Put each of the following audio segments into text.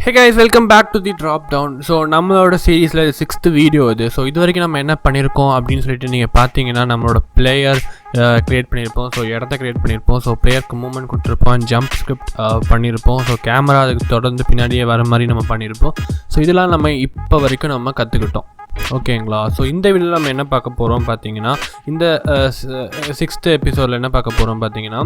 Hey guys, welcome back to the drop down. So நம்மளோட சீரிஸ்ல 6th video இது. So இது வரைக்கும் நம்ம என்ன பண்ணியிருக்கோம் அப்படின்னு சொல்லிட்டு நீங்கள் பார்த்தீங்கன்னா நம்மளோட பிளேயர் க்ரியேட் பண்ணியிருப்போம். ஸோ இடத்த க்ரியேட் பண்ணியிருப்போம். ஸோ பிளேயருக்கு மூவ்மெண்ட் கொடுத்துருப்போம், ஜம்ப் ஸ்கிரிப்ட் பண்ணியிருப்போம். ஸோ கேமரா அதுக்கு தொடர்ந்து பின்னாடியே வர மாதிரி நம்ம பண்ணியிருப்போம். ஸோ இதெல்லாம் நம்ம இப்போ வரைக்கும் நம்ம கற்றுக்கிட்டோம். ஓகேங்களா? ஸோ இந்த வீடியோவில் நம்ம என்ன பார்க்க போகிறோம் பார்த்தீங்கன்னா, இந்த 6th எபிசோடில் என்ன பார்க்க போகிறோம் பார்த்தீங்கன்னா,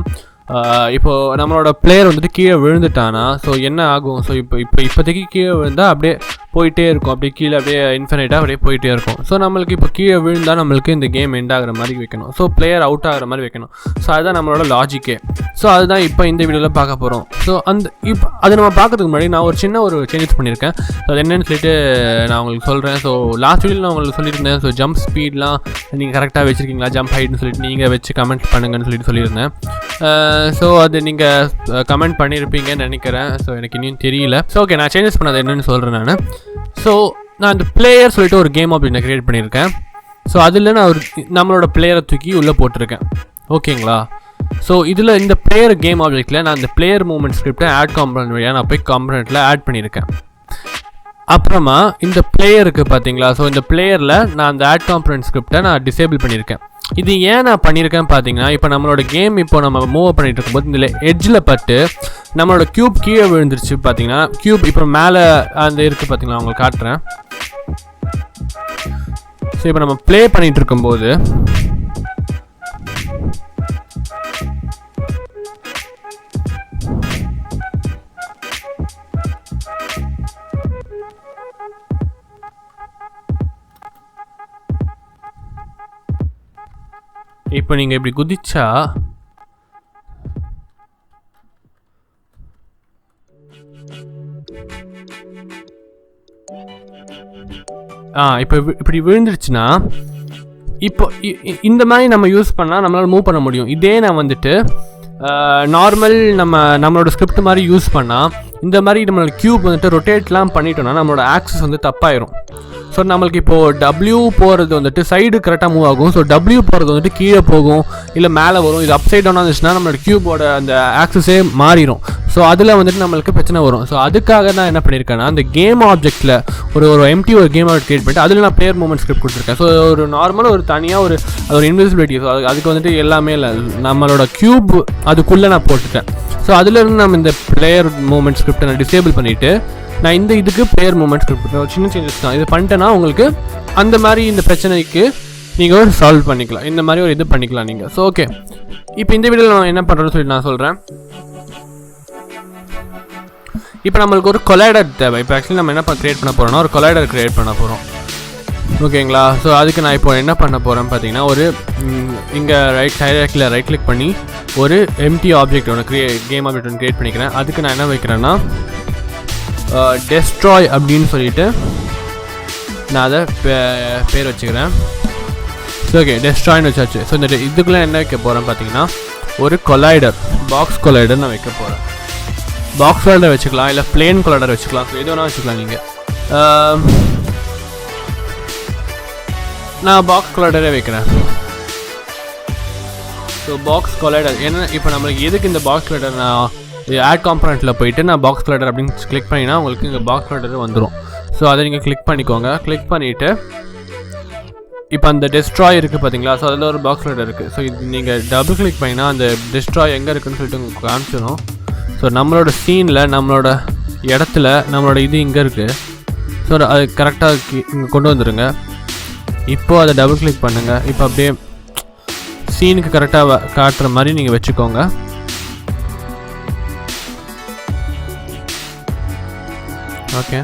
இப்போது நம்மளோட பிளேயர் வந்துட்டு கீழே விழுந்துட்டானா ஸோ என்ன ஆகும்? ஸோ இப்போதைக்கு கீழே விழுந்தால் அப்படியே போயிட்டே இருக்கும், அப்படியே கீழே அப்படியே இன்ஃபினைட்டாக அப்படியே போயிட்டே இருக்கும். ஸோ நம்மளுக்கு இப்போ கீழே விழுந்தால் நம்மளுக்கு இந்த கேம் எண்ட் ஆகிற மாதிரி வைக்கணும். ஸோ பிளேயர் அவுட் ஆகிற மாதிரி வைக்கணும். ஸோ அதுதான் நம்மளோட லாஜிக்கே. ஸோ அதுதான் இப்போ இந்த வீடியோவில் பார்க்க போகிறோம். ஸோ அது நம்ம பார்க்கறதுக்கு முன்னாடி நான் ஒரு சின்ன ஒரு சேஞ்சஸ் பண்ணியிருக்கேன். ஸோ அது என்னென்னு சொல்லிட்டு நான் உங்களுக்கு சொல்கிறேன். ஸோ லாஸ்ட் வீடியோவில் நான் உங்களுக்கு சொல்லியிருந்தேன். ஸோ ஜம்ப் ஸ்பீட்லாம் நீங்கள் கரெக்டாக வச்சுருக்கீங்களா, ஜம்ப் ஹைட்னு சொல்லிட்டு நீங்கள் வச்சு கமெண்ட் பண்ணுங்கன்னு சொல்லியிருந்தேன். ஸோ அது நீங்கள் கமெண்ட் பண்ணியிருப்பீங்கன்னு நினைக்கிறேன். ஸோ எனக்கு இன்னும் தெரியல. ஸோ ஓகே, நான் சேஞ்சஸ் பண்ணது என்னென்னு சொல்கிறேன் நான். ஸோ நான் இந்த பிளேயர் சொல்லிட்டு ஒரு கேம் ஆப்ஜெக்ட் நான் க்ரியேட் பண்ணியிருக்கேன். ஸோ அதில் நான் நம்மளோட பிளேயரை தூக்கி உள்ளே போட்டிருக்கேன். ஓகேங்களா? ஸோ இதில் இந்த பிளேயர் கேம் ஆப்ஜெக்டில் நான் இந்த பிளேயர் மூவ்மெண்ட் ஸ்கிரிப்டை ஆட் காம்பனன்ட் வழியாக நான் போய் காம்பனண்ட்டில் ஆட் பண்ணியிருக்கேன். அப்புறமா இந்த பிளேயருக்கு பார்த்தீங்களா, ஸோ இந்த பிளேயரில் நான் அந்த ஆட் காம்பனன்ட் ஸ்கிரிப்டை நான் டிசேபிள் பண்ணியிருக்கேன். இது ஏன் நான் பண்ணியிருக்கேன்னு பார்த்தீங்கன்னா, இப்போ நம்மளோட கேம் இப்போ நம்ம மூவ் பண்ணிகிட்டு இருக்கும்போது இதில் எட்ஜில் பட்டு நம்மளோட க்யூப் கீழே விழுந்துருச்சு. பார்த்தீங்கன்னா க்யூப் இப்போ மேலே அந்த இருக்குது பார்த்தீங்களா, உங்களுக்கு காட்டுறேன். ஸோ இப்போ நம்ம ப்ளே பண்ணிகிட்டு இருக்கும்போது இப்போ நீங்கள் இப்படி குதிச்சா இப்போ இப்படி விழுந்துருச்சுன்னா இப்போ இந்த மாதிரி நம்ம யூஸ் பண்ணால் நம்மளால் மூவ் பண்ண முடியும். இதே நான் வந்துட்டு நார்மல் நம்மளோட ஸ்கிரிப்ட் மாதிரி யூஸ் பண்ணால் இந்த மாதிரி நம்மளோட க்யூப் வந்துட்டு ரொட்டேட்லாம் பண்ணிட்டோம்னா நம்மளோட ஆக்சஸ் வந்து தப்பாயிரும். ஸோ நம்மளுக்கு இப்போது டபிள்யூ போகிறது வந்துட்டு சைடு கரெக்டாக மூவ் ஆகும். ஸோ டபிள்யூ போகிறது வந்துட்டு கீழே போகும், இல்லை மேலே வரும். இது அப் சைட் டவுனாக இருந்துச்சுன்னா நம்மளோட க்யூபோட அந்த ஆக்சஸே மாறிடும். ஸோ அதில் வந்துட்டு நம்மளுக்கு பிரச்சனை வரும். ஸோ அதுக்காக நான் என்ன பண்ணியிருக்கேன்னா, அந்த கேம் ஆப்ஜெக்ட்டில் ஒரு எம்டி ஒரு கேம் ஆப்ஜெக்ட் கிரியேட் பண்ணிட்டு அதில் நான் பிளேயர் மூவ்மெண்ட் ஸ்கிரிப்ட் கொடுத்துருக்கேன். ஸோ ஒரு நார்மலாக ஒரு தனியாக அது ஒரு இன்விசிபிலிட்டி. ஸோ அதுக்கு வந்துட்டு எல்லாமே இல்லை, நம்மளோட க்யூப் அதுக்குள்ளே நான் போட்டுட்டேன். ஸோ அதுலேருந்து நம்ம இந்த பிளேயர் மூவ்மெண்ட் ஸ்கிரிப்டை நான் டிசேபிள் பண்ணிவிட்டு நான் இதுக்கு பிளேயர் மூவ்மெண்ட் ஸ்கிரிப்ட் ஒரு சின்ன சேஞ்சஸ் தான். இது பண்ணிட்டேன்னா உங்களுக்கு அந்த மாதிரி இந்த பிரச்சனைக்கு நீங்கள் ஒரு சால்வ் பண்ணிக்கலாம், இந்த மாதிரி ஒரு இது பண்ணிக்கலாம் நீங்கள். ஸோ ஓகே, இப்போ இந்த வீடியோவில் நான் என்ன பண்ணுறேன்னு சொல்லி நான் சொல்கிறேன். இப்போ நம்மளுக்கு ஒரு கொலைடர் தேவை. இப்போ ஆக்சுவலி நம்ம என்ன க்ரியேட் பண்ண போகிறோம்னா ஒரு கொலைடர் க்ரியேட் பண்ண போகிறோம். ஓகேங்களா? ஸோ அதுக்கு நான் இப்போ என்ன பண்ண போகிறேன்னு பார்த்தீங்கன்னா, ஒரு இங்கே ரைட் கிளிக் பண்ணி ஒரு எம்டி ஆப்ஜெக்ட் ஒன்று கேம் ஆப்ஜெக்ட் ஒன்று க்ரியேட் பண்ணிக்கிறேன். அதுக்கு நான் என்ன வைக்கிறேன்னா டெஸ்ட்ராய் அப்படின்னு சொல்லிட்டு நான் அதை பேர் வச்சுக்கிறேன். ஸோ ஓகே, டெஸ்ட்ராய்னு வச்சாச்சு. ஸோ இந்த இதுக்குள்ளே என்ன வைக்க போகிறேன் பார்த்தீங்கன்னா, ஒரு கொலைடர், பாக்ஸ் கொலைடர் நான் வைக்க போகிறேன். பாக்ஸ் கொலைடர் வச்சுக்கலாம், இல்லை பிளேன் கொலைடர் வச்சுக்கலாம். ஸோ எது வேணால் வச்சுக்கலாம் நீங்கள். நான் பாக்ஸ் கொலைடரே வைக்கிறேன். ஸோ பாக்ஸ் கொலைடர் என்ன, இப்போ நம்மளுக்கு எதுக்கு இந்த பாக்ஸ் கொலைடர், நான் ஆட் காம்பனண்ட்டில் போயிட்டு நான் பாக்ஸ் கொலைடர் அப்படின்னு கிளிக் பண்ணினா உங்களுக்கு இங்கே பாக்ஸ் கொலைடர் வந்துடும். ஸோ அதை நீங்கள் கிளிக் பண்ணிக்கோங்க. கிளிக் பண்ணிவிட்டு இப்போ அந்த டெஸ்ட்ராய் இருக்குது பார்த்தீங்களா, ஸோ அதில் ஒரு பாக்ஸ் கொலைடர் இருக்குது. ஸோ இது நீங்கள் டபுள் கிளிக் பண்ணினா அந்த டெஸ்ட்ராய் எங்கே இருக்குதுன்னு சொல்லிட்டு உங்களுக்கு காமிச்சிடும். ஸோ நம்மளோட சீனில் நம்மளோட இடத்துல நம்மளோட இது இங்கே இருக்குது. ஸோ அது கரெக்டாக இங்கே கொண்டு வந்துடுங்க. இப்போது அதை டபுள் கிளிக் பண்ணுங்கள். இப்போ அப்படியே சீனுக்கு கரெக்டாக காட்டுற மாதிரி நீங்கள் வச்சுக்கோங்க. ஓகே,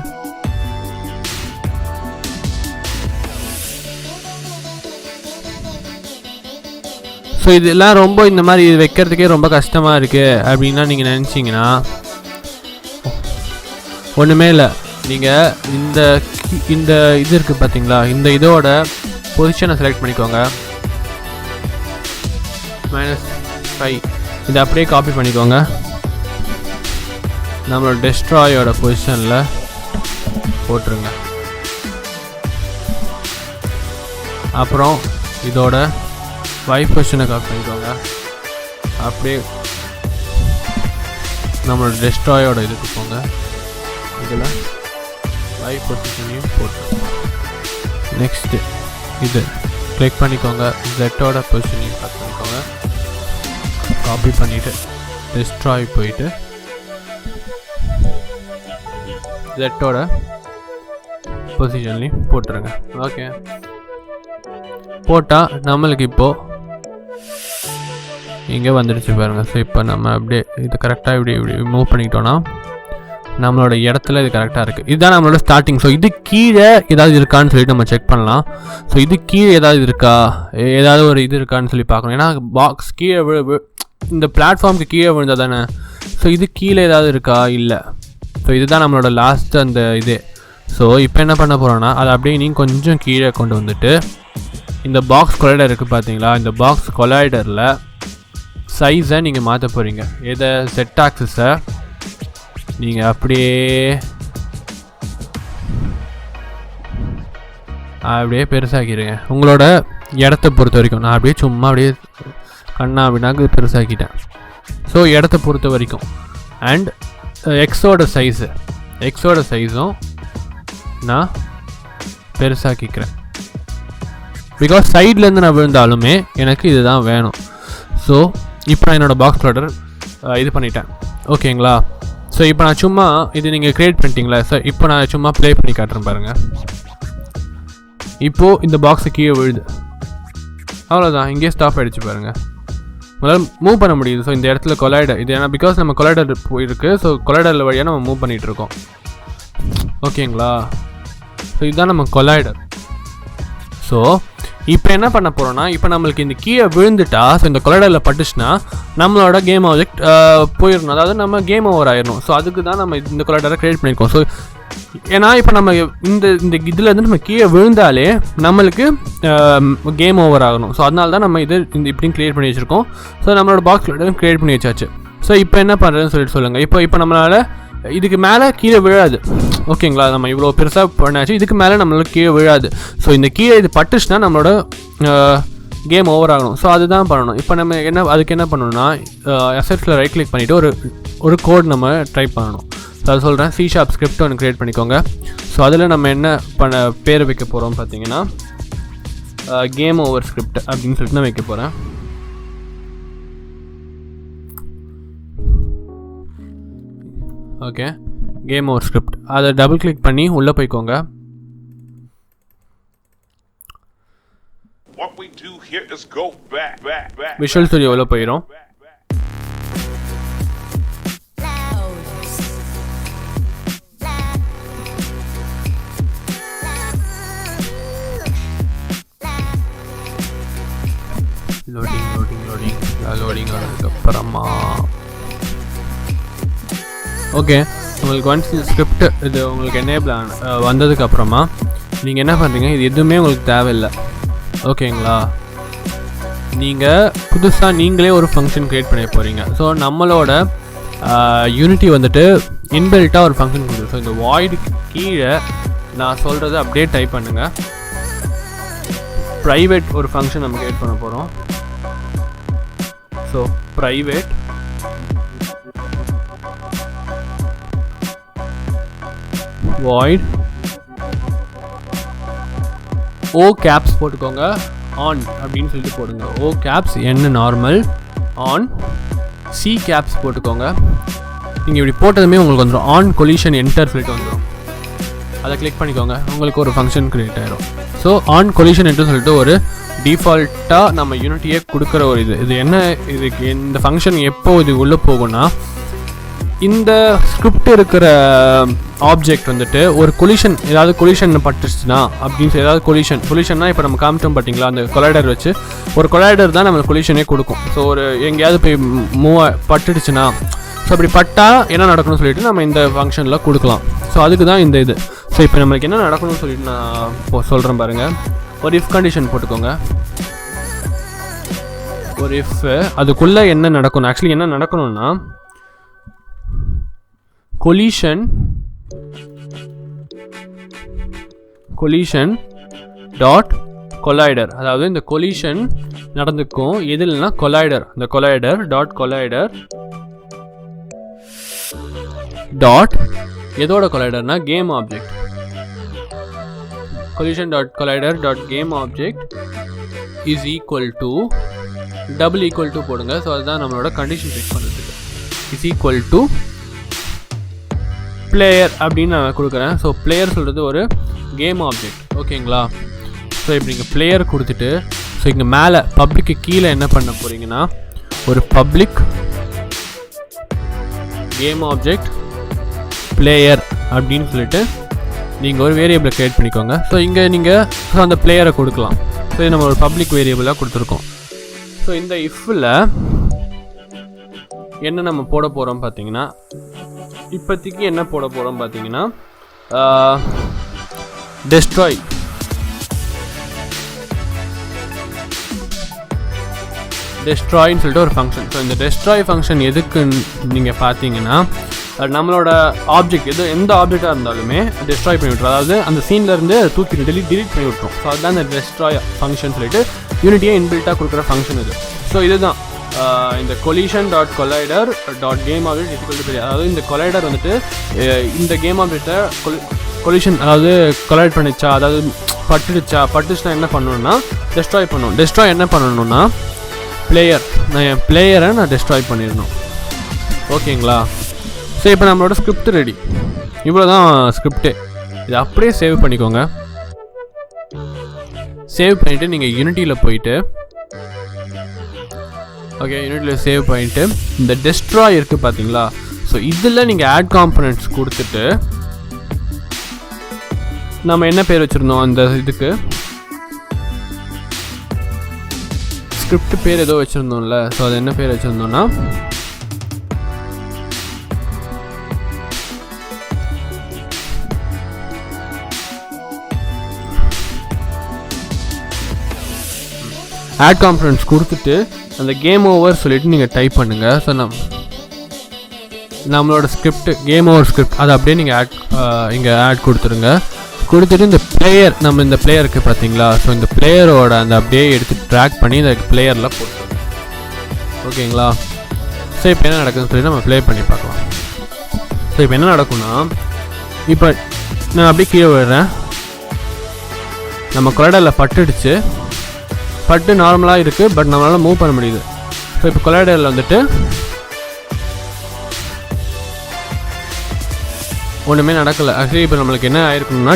ஸோ இதெல்லாம் ரொம்ப இந்த மாதிரி இது வைக்கிறதுக்கே ரொம்ப கஷ்டமாக இருக்குது அப்படின்னா நீங்கள் நினச்சிங்கன்னா ஒன்றுமே இல்லை. நீங்கள் இந்த இது இருக்குது பார்த்தீங்களா, இந்த இதோட பொசிஷனை செலக்ட் பண்ணிக்கோங்க. -5 இதை அப்படியே காப்பி பண்ணிக்கோங்க. நம்மளோட டெஸ்ட்ராயோட பொசிஷனில் போட்டுருங்க. அப்புறம் இதோட வைப் பொசிஷனை காப்பி பண்ணிக்கோங்க. அப்படியே நம்மளோட டெஸ்ட்ராயோட இதுக்கு போங்க. இதில் y பொசிஷனையும் போட்டு நெக்ஸ்ட்டு இது கிளிக் பண்ணிக்கோங்க. z-ஓட பொசிஷனையும் கட் பண்ணிக்கோங்க. காப்பி பண்ணிவிட்டு டெஸ்ட்ராய் போயிட்டு z-ஓட பொசிஷன்லையும் போட்டுருங்க. ஓகே, போட்டால் நம்மளுக்கு இப்போது இங்கே வந்துடுச்சு பாருங்கள். ஸோ இப்போ நம்ம அப்படியே இது கரெக்டாக இப்படி மூவ் பண்ணிக்கிட்டோன்னா நம்மளோட இடத்துல இது கரெக்டாக இருக்குது. இதுதான் நம்மளோட ஸ்டார்டிங். ஸோ இது கீழே ஏதாவது இருக்கான்னு சொல்லிட்டு நம்ம செக் பண்ணலாம். ஸோ இது கீழே ஏதாவது இருக்கா, ஏதாவது ஒரு இது இருக்கான்னு சொல்லி பார்க்கணும். ஏன்னா பாக்ஸ் கீழே இந்த பிளாட்ஃபார்முக்கு கீழே விழுந்தா தானே. ஸோ இது கீழே ஏதாவது இருக்கா, இல்லை. ஸோ இதுதான் நம்மளோட லாஸ்ட்டு அந்த இது. ஸோ இப்போ என்ன பண்ண போகிறோன்னா அதை அப்படியே நீங்கள் கொஞ்சம் கீழே கொண்டு வந்துட்டு இந்த பாக்ஸ் கொலைடர் இருக்குது பார்த்தீங்களா, இந்த பாக்ஸ் கொலைடரில் சைஸை நீங்கள் மாற்ற போகிறீங்க. எதை செட் ஆக்சஸை நீங்கள் அப்படியே பெருசாக்கிடுங்க உங்களோட இடத்த பொறுத்த வரைக்கும். நான் அப்படியே சும்மா அப்படியே கண்ணா அப்படின்னாக்கு பெருசாக்கிட்டேன். ஸோ இடத்த பொறுத்த வரைக்கும் அண்ட் எக்ஸோட சைஸும் நான் பெருசாக்கிக்கிறேன். பிகாஸ் சைட்லேருந்து நான் விழுந்தாலுமே எனக்கு இதுதான் வேணும். ஸோ இப்போ நான் என்னோடய பாக்ஸ் கொலைடர் இது பண்ணிட்டேன். ஓகேங்களா. ஸோ இப்போ நான் சும்மா இது நீங்கள் க்ரியேட் பண்ணிட்டீங்களா. ஸோ இப்போ நான் சும்மா ப்ளே பண்ணி காட்டுறேன் பாருங்கள். இப்போது இந்த பாக்ஸு கீழே விழுது, அவ்வளோதான், இங்கேயே ஸ்டாப் ஆகிடுச்சு பாருங்கள். உங்களால் மூவ் பண்ண முடியுது. ஸோ இந்த இடத்துல கொலைடர் இது ஏன்னா பிகாஸ் நம்ம கொலைடர் இருக்குது. ஸோ கொலைடரில் வழியாக நம்ம மூவ் பண்ணிகிட்ருக்கோம். ஓகேங்களா. ஸோ இதுதான் நம்ம கொலைடர். ஸோ இப்போ என்ன பண்ண போகிறோன்னா இப்போ நம்மளுக்கு இந்த கீழே விழுந்துட்டா, ஸோ இந்த கொலைடரில் பட்டுச்சுன்னா நம்மளோட கேம் ஆப்ஜெக்ட் போயிடணும், அதாவது நம்ம கேம் ஓவர் ஆயிடணும். ஸோ அதுக்கு தான் நம்ம இந்த கொலைடரை க்ரியேட் பண்ணியிருக்கோம். ஸோ ஏன்னா இப்போ நம்ம இந்த இதுலேருந்து நம்ம கீழே விழுந்தாலே நம்மளுக்கு கேம் ஓவர் ஆகணும். ஸோ அதனால தான் நம்ம இப்படின்னு க்ரியேட் பண்ணி வச்சுருக்கோம். ஸோ நம்மளோட பாக்ஸ் கொலைடரும் க்ரியேட் பண்ணி வச்சாச்சு. ஸோ இப்போ என்ன பண்ணுறதுன்னு சொல்லிட்டு சொல்லுங்கள். இப்போ நம்மளால் இதுக்கு மேலே கீழே விழாது. ஓகேங்களா. நம்ம இவ்வளோ பெருசாக பண்ணாச்சு, இதுக்கு மேலே நம்மளுக்கு கீழே விழாது. ஸோ இந்த கீழே இது பட்டுச்சுன்னா நம்மளோட கேம் ஓவர் ஆகணும். ஸோ அதுதான் பண்ணணும். இப்போ நம்ம அதுக்கு என்ன பண்ணணும்னா அசெட்ஸில் ரைட் கிளிக் பண்ணிவிட்டு ஒரு கோட் நம்ம டைப் பண்ணணும். ஸோ அது சொல்கிறேன். C# ஸ்கிரிப்ட் ஒன்று க்ரியேட் பண்ணிக்கோங்க. ஸோ அதில் நம்ம என்ன பேர் வைக்க போகிறோம் பார்த்தீங்கன்னா கேம் ஓவர் ஸ்கிரிப்ட் அப்படின்னு சொல்லிட்டு நான் வைக்க போகிறேன். Okay, game over script. அதை டபுள் கிளிக் பண்ணி உள்ளே போய்க்கோங்க. விஷுவல் ஸ்டுடியோ உள்ள போயிடும். லோடிங் அதுக்கப்புறமா ஓகே, உங்களுக்கு ஒன்ஸ் இந்த ஸ்கிரிப்ட் இது உங்களுக்கு எனேபிள் வந்ததுக்கப்புறமா நீங்கள் என்ன பண்ணுறீங்க, இது எதுவுமே உங்களுக்கு தேவையில்லை. ஓகேங்களா. நீங்கள் புதுசாக நீங்களே ஒரு ஃபங்க்ஷன் க்ரியேட் பண்ண போகிறீங்க. ஸோ நம்மளோட யூனிட்டி வந்துட்டு இன்பில்ட்டாக ஒரு ஃபங்க்ஷன் கொடுக்குது. ஸோ இந்த வாய்டு கீழே நான் சொல்கிறது அப்படியே டைப் பண்ணுங்கள். ப்ரைவேட் ஒரு ஃபங்க்ஷன் நம்ம க்ரியேட் பண்ண போகிறோம். So private void O caps போட்டுக்கோங்க, on அப்படின்னு சொல்லிட்டு போடுங்க. O caps n normal on, C caps போட்டுக்கோங்க. நீங்கள் இப்படி போட்டதுமே உங்களுக்கு வந்துடும் on collision enter சொல்லிட்டு வந்துடும். அதை கிளிக் பண்ணிக்கோங்க, உங்களுக்கு ஒரு ஃபங்க்ஷன் க்ரியேட் ஆகிடும். ஸோ on collision enter சொல்லிட்டு ஒரு டிஃபால்ட்டாக நம்ம யூனிட்டியே கொடுக்குற ஒரு இது என்ன, இதுக்கு இந்த ஃபங்க்ஷன் எப்போ இது உள்ளே போகும்னா இந்த ஸ்கிரிப்ட் இருக்கிற ஆப்ஜெக்ட் வந்துட்டு ஒரு கொலிஷன் ஏதாவது கொலிஷன் பட்டுச்சுன்னா அப்படின்னு ஏதாவது கொலிஷன்னா இப்போ நம்ம காமிட்டோம் பார்த்தீங்களா, அந்த கொலைடர் வச்சு ஒரு கொலைடர் தான் நம்ம கொலிஷனே கொடுக்கும். ஸோ ஒரு எங்கேயாவது போய் பட்டுடுச்சுன்னா ஸோ அப்படி பட்டால் என்ன நடக்கணும்னு சொல்லிட்டு நம்ம இந்த ஃபங்க்ஷனில் கொடுக்கலாம். ஸோ அதுக்கு தான் இந்த இது. ஸோ இப்போ நம்மளுக்கு என்ன நடக்கணும்னு சொல்லிட்டு நான் இப்போ சொல்கிறேன் பாருங்கள். ஒரு இஃப் கண்டிஷன் போட்டுக்கோங்க. ஒரு இஃப் அதுக்குள்ளே என்ன நடக்கணும், ஆக்சுவலி என்ன நடக்கணும்னா கொலிஷன் டாட் கொலைடர், அதாவது இந்த கொலிஷன் நடந்துக்கும் எதுலனா கொலைடர், இந்த கொலைடர் டாட் கொலைடர் டாட் எதோட கொலைடர்னா game object. collision.collider.gameObject is equal to double equal to போடுங்க. ஸோ அதுதான் நம்மளோட கண்டிஷன் செக் பண்ணுறதுக்கு. இஸ் ஈக்குவல் டு பிளேயர் அப்படின்னு நான் கொடுக்குறேன். ஸோ பிளேயர் சொல்கிறது ஒரு கேம் ஆப்ஜெக்ட். ஓகேங்களா? ஸோ இப்போ நீங்கள் பிளேயர் கொடுத்துட்டு ஸோ இங்கே மேலே பப்ளிக்கு கீழே என்ன பண்ண போகிறீங்கன்னா ஒரு பப்ளிக் கேம் ஆப்ஜெக்ட் பிளேயர் அப்படின்னு சொல்லிட்டு நீங்கள் ஒரு வேரியபிளை க்ரியேட் பண்ணிக்கோங்க. ஸோ இங்கே நீங்கள் அந்த பிளேயரை கொடுக்கலாம். ஸோ இது நம்ம ஒரு பப்ளிக் வேரியபிளாக கொடுத்துருக்கோம். ஸோ இந்த இஃப்பில் என்ன நம்ம போட போகிறோம் பார்த்தீங்கன்னா இப்போதைக்கு என்ன போட போகிறோம் பார்த்தீங்கன்னா டெஸ்ட்ராய்ன்னு சொல்லிட்டு ஒரு ஃபங்க்ஷன். ஸோ இந்த டெஸ்ட்ராய் ஃபங்க்ஷன் எதுக்குன்னு நீங்கள் பார்த்தீங்கன்னா நம்மளோட ஆப்ஜெக்ட் எந்த ஆப்ஜெக்டாக இருந்தாலுமே டெஸ்ட்ராய் பண்ணி விட்டுரும். அதாவது அந்த சீன்லேருந்து தூக்கி டிலீட் பண்ணி விட்டுரும். ஸோ அதுதான் இந்த டெஸ்ட்ராய் ஃபங்க்ஷன் சொல்லிட்டு யூனிட்டியை இன்பில்ட்டாக கொடுக்குற ஃபங்க்ஷன் இது. ஸோ இதுதான் இந்த collision.collider.gameObject. அதாவது இந்த கொலைடர் வந்துட்டு இந்த கேம் ஆப்ஜெக்டை கொலிஷன் அதாவது கொலைட் பண்ணிச்சா, அதாவது பட்டுச்சுன்னா என்ன பண்ணணும்னா டெஸ்ட்ராய் பண்ணணும். டெஸ்ட்ராய் என்ன பண்ணணும்னா என் பிளேயரை நான் டெஸ்ட்ராய் பண்ணிடணும். ஓகேங்களா? ஸோ இப்போ நம்மளோட ஸ்கிரிப்ட் ரெடி. இவ்வளோ தான் ஸ்கிரிப்டே. இது அப்படியே சேவ் பண்ணிக்கோங்க. சேவ் பண்ணிவிட்டு நீங்கள் யூனிட்டியில் போயிட்டு யூனிட்டியில் சேவ் பண்ணிவிட்டு இந்த டெஸ்ட்ராய் இருக்குது பார்த்தீங்களா? ஸோ இதில் நீங்கள் ஆட் காம்பனன்ட்ஸ் கொடுத்துட்டு நம்ம என்ன பேர் வச்சுருந்தோம் அந்த இதுக்கு ஸ்கிரிப்ட் பேர் ஏதோ வச்சுருந்தோம்ல. ஸோ அது என்ன பேர் வச்சுருந்தோன்னா ஆட் காம்பனன்ட்ஸ் கொடுத்துட்டு அந்த கேம் ஓவர் சொல்லிவிட்டு நீங்கள் டைப் பண்ணுங்கள். ஸோ நம்மளோட ஸ்கிரிப்ட் கேம் ஓவர் ஸ்கிரிப்ட் அதை அப்படியே நீங்கள் இங்கே ஆட் கொடுத்துட்டு இந்த பிளேயர் நம்ம இந்த பிளேயருக்கு பார்த்தீங்களா? ஸோ இந்த பிளேயரோட அந்த அப்படியே எடுத்து ட்ராக் பண்ணி இந்த பிளேயரில் போட்டுருங்க. ஓகேங்களா? ஸோ இப்போ என்ன நடக்குதுன்னு சொல்லி நம்ம ப்ளே பண்ணி பார்க்கலாம். ஸோ இப்போ என்ன நடக்கும்னா இப்போ நான் அப்படியே கீழே விடுறேன். நம்ம கொலைடரில் பட்டு நார்மலாக இருக்குது, பட் நம்மளால் மூவ் பண்ண முடியுது. ஸோ இப்போ கொலைடரில் வந்துட்டு ஒன்றுமே நடக்கலை. ஆக்சுவலி இப்போ நம்மளுக்கு என்ன ஆயிருக்கணும்னா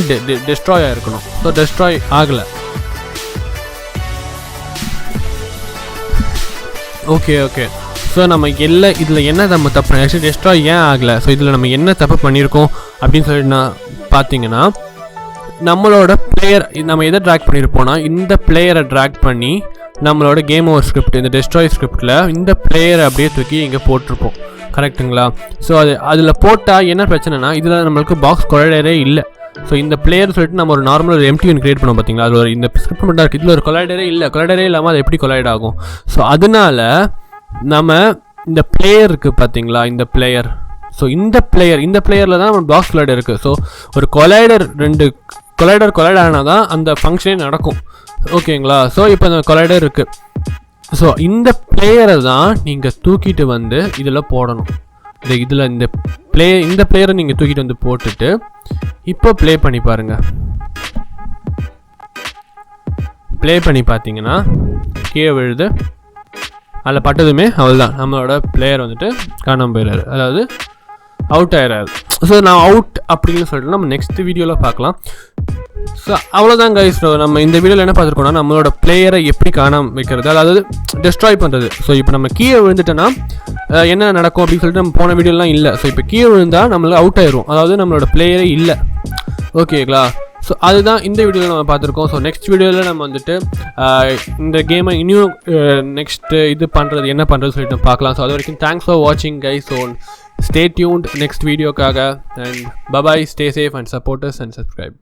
டெஸ்ட்ராய் ஆகிருக்கணும். ஸோ டெஸ்ட்ராய் ஆகலை. ஓகே ஸோ நம்ம இதில் என்ன நம்ம தப்பு ஆக்சுவலி டெஸ்ட்ராய் ஏன் ஆகலை? ஸோ இதில் நம்ம என்ன தப்பு பண்ணியிருக்கோம் அப்படின்னு சொல்லிட்டு நான் பார்த்தீங்கன்னா நம்மளோட பிளேயர் நம்ம எதை ட்ராக் பண்ணியிருப்போம்னா இந்த பிளேயரை ட்ராக் பண்ணி நம்மளோட கேம் ஓவர் ஸ்கிரிப்ட் இந்த டெஸ்ட்ராய் ஸ்கிரிப்டில் இந்த பிளேயரை அப்படியே தூக்கி இங்கே போட்டிருப்போம். கரெக்டுங்களா? ஸோ அதில் போட்டால் என்ன பிரச்சனைனா இதில் நம்மளுக்கு பாக்ஸ் கொலைடரே இல்லை. ஸோ இந்த பிளேயர் சொல்லிட்டு நம்ம ஒரு நார்மல் ஒரு எம்டி ஒன்று கிரியேட் பண்ணோம் பார்த்தீங்களா? அது ஒரு இந்த ஸ்கிரிப்ட் மட்டும் இருக்குது. இதில் ஒரு கொலைடரே இல்லாமல் அது எப்படி கொலைட் ஆகும்? ஸோ அதனால நம்ம இந்த பிளேயர் இருக்குது பார்த்தீங்களா? இந்த பிளேயர் இந்த பிளேயரில் தான் நம்ம பாக்ஸ் கொலைடர் இருக்குது. ஸோ ஒரு ரெண்டு கொலைடர் ஆனால் தான் அந்த ஃபங்க்ஷனே நடக்கும். ஓகேங்களா? ஸோ இப்போ அந்த கொலைடர் இருக்குது. ஸோ இந்த பிளேயரை தான் நீங்கள் தூக்கிட்டு வந்து இதில் போடணும். இந்த பிளேயரை நீங்கள் தூக்கிட்டு வந்து போட்டுட்டு இப்போ ப்ளே பண்ணி பாருங்கள். ப்ளே பண்ணி பார்த்தீங்கன்னா கீழே விழுது. அதில் பட்டதுமே அவ்வளோதான், நம்மளோட பிளேயர் வந்துட்டு காணாமல் போயிடுறாரு, அதாவது அவுட் ஆயிடாது. ஸோ நான் அவுட் அப்படின்னு சொல்லிட்டு நம்ம நெக்ஸ்ட் வீடியோவில் பார்க்கலாம். ஸோ அவ்வளோதான் கைஸ். நம்ம இந்த வீடியோவில் என்ன பார்த்துருக்கோம்னா நம்மளோட பிளேயரை எப்படி காணாமல் வைக்கிறது, அதாவது டெஸ்ட்ராய் பண்ணுறது. ஸோ இப்போ நம்ம கீழே விழுந்துட்டோன்னா என்ன நடக்கும் அப்படின்னு சொல்லிட்டு நம்ம போன வீடியோலாம் இல்லை. ஸோ இப்போ கீழே விழுந்தால் நம்மளுக்கு அவுட் ஆயிரும், அதாவது நம்மளோட பிளேயரே இல்லை. ஓகேங்களா? ஸோ அதுதான் இந்த வீடியோவில் நம்ம பார்த்துருக்கோம். ஸோ நெக்ஸ்ட் வீடியோவில் நம்ம வந்துட்டு இந்த கேமை இன்னும் நெக்ஸ்ட்டு இது பண்ணுறது என்ன பண்ணுறது சொல்லிட்டு நம்ம பார்க்கலாம். ஸோ அது வரைக்கும் தேங்க்ஸ் ஃபார் வாட்சிங் guys. So stay tuned next வீடியோக்காக, and bye bye, stay safe and support us and subscribe.